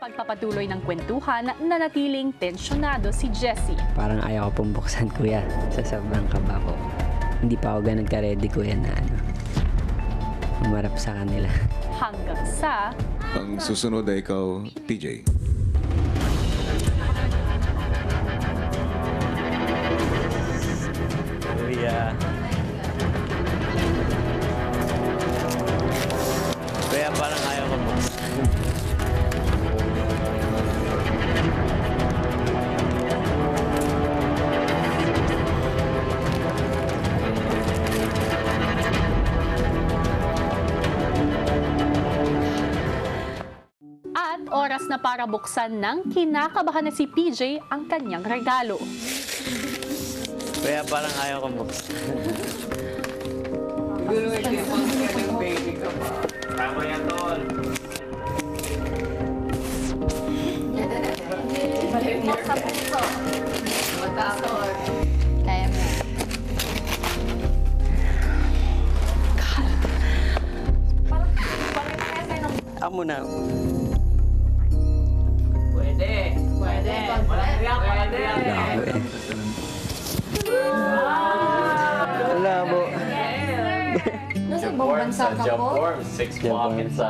pagpapatuloy ng kwentuhan, nanatiling tensyonado si Jessie. Parang ayaw ko pong buksan, kuya, sa sobrang kaba ko. Hindi pa ako ganun ka-ready, kuya, na umarap sa kanila. Hanggang sa... Ang susunod ay ikaw, PJ. Kuya. Kuya, parang ayaw ko buksan. At oras na para buksan ng kinakabahan na si PJ ang kanyang regalo. Kuya, parang ayaw ko buksan. Tama yan, Tol. Kaya mo. Ako muna. Pwede. Pwede. Walang riyak, walang riyak. Labo eh. Labo. Nasa ibang bansa ka po? 6 pockets.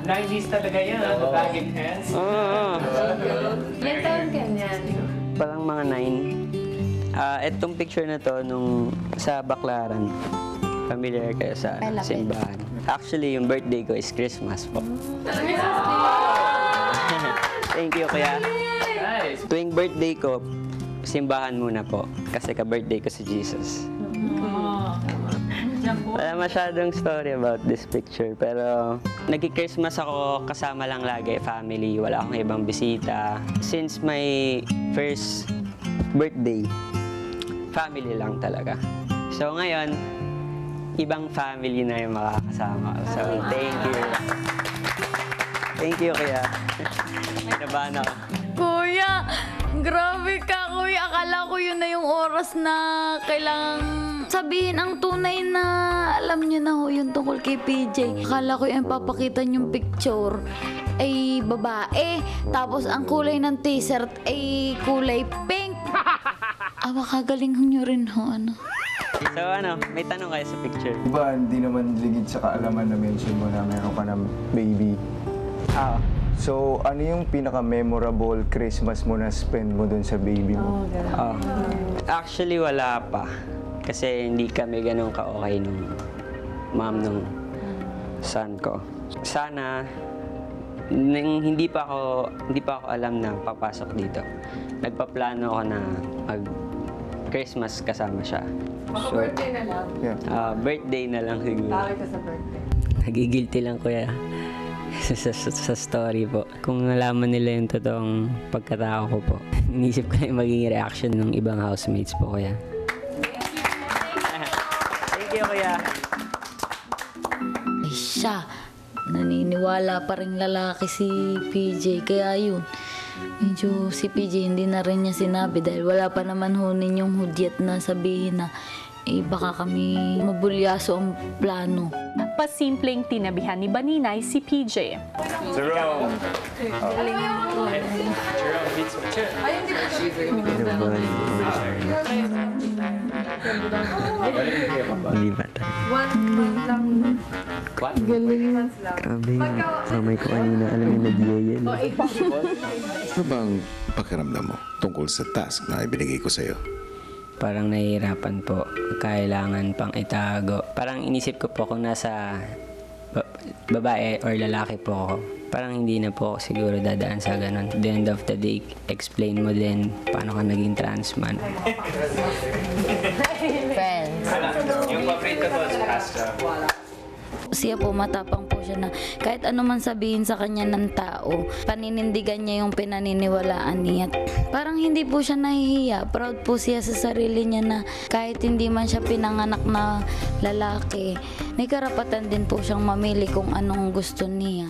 90s talaga yan. Bag and hands. Ilan taon ka niyan? Parang mga 9. Itong picture na to nung sa Baclaran. Familiar kayo sa simbahan. Actually, yung birthday ko is Christmas po. Thank you, kuya. Nice. Tuwing birthday ko, simbahan muna po. Kasi ka-birthday ko si Jesus. Wala masyadong story about this picture. Pero nag-Christmas ako kasama lang lagi, family. Wala akong ibang bisita. Since my first birthday, family lang talaga. So ngayon, ibang family na yung makakasama. So thank you. Thank you, kuya. Nabahan ako. Kuya, grabe ka, kuya. Akala ko yun na yung oras na kailangang sabihin ang tunay na alam niyo na ho yung tungkol kay PJ. Akala ko yung papakita niyong picture ay babae. Tapos ang kulay ng t-shirt ay kulay pink. Makagaling niyo rin ho, ano. So may tanong kayo sa picture. Diba, hindi naman ligid sa kaalaman na mention mo na meron ka ng baby. So, ano yung pinaka-memorable Christmas mo na spend mo dun sa baby mo? Actually, wala pa. Kasi hindi kami ganun ka-okay nung mom nung son ko. Sana, hindi pa ako alam na papasok dito. Nagpaplano ako na mag-Christmas kasama siya. Birthday na lang. Yeah. Birthday na lang siguro. Tawag ka sa birthday. Nagigilty lang, kuya. sa story po. Kung nalaman nila yung totoong pagkatao ko po, inisip ko na yung magiging reaction ng ibang housemates po, kuya. Thank you, kuya. Ay siya, naniniwala pa rin lalaki si PJ. Kaya yun, medyo si PJ hindi na rin niya sinabi dahil wala pa naman ho ninyong hudyat na sabihin na baka kami mabulyaso ang plano. Pasimpleng tinabihan ni Baninay si PJ. Jerome. Jerome beats me. Ayun, di ba? Hindi ba tayo? 1 month lang. Galing months lang. Grabe yung kamay ko kanina. Alam mo, nag-yayel. Ano bang pakiramdam mo tungkol sa task na ibinigay ko sa'yo? Parang nahihirapan po. Kailangan pang itago. Parang inisip ko po kung nasa babae or lalaki po ako. Parang hindi na po ako siguro dadaan sa ganun. At the end of the day, explain mo din paano ka naging trans man. Friends. Yung paborito ko is pasta. Siya po, matapang po siya na kahit ano man sabihin sa kanya ng tao, paninindigan niya yung pinaniniwalaan niya. Parang hindi po siya nahihiya. Proud po siya sa sarili niya na kahit hindi man siya pinanganak na lalaki, may karapatan din po siyang mamili kung anong gusto niya.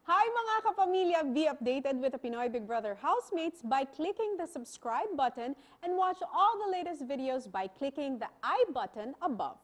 Hi mga kapamilya! Be updated with the Pinoy Big Brother housemates by clicking the subscribe button and watch all the latest videos by clicking the I button above.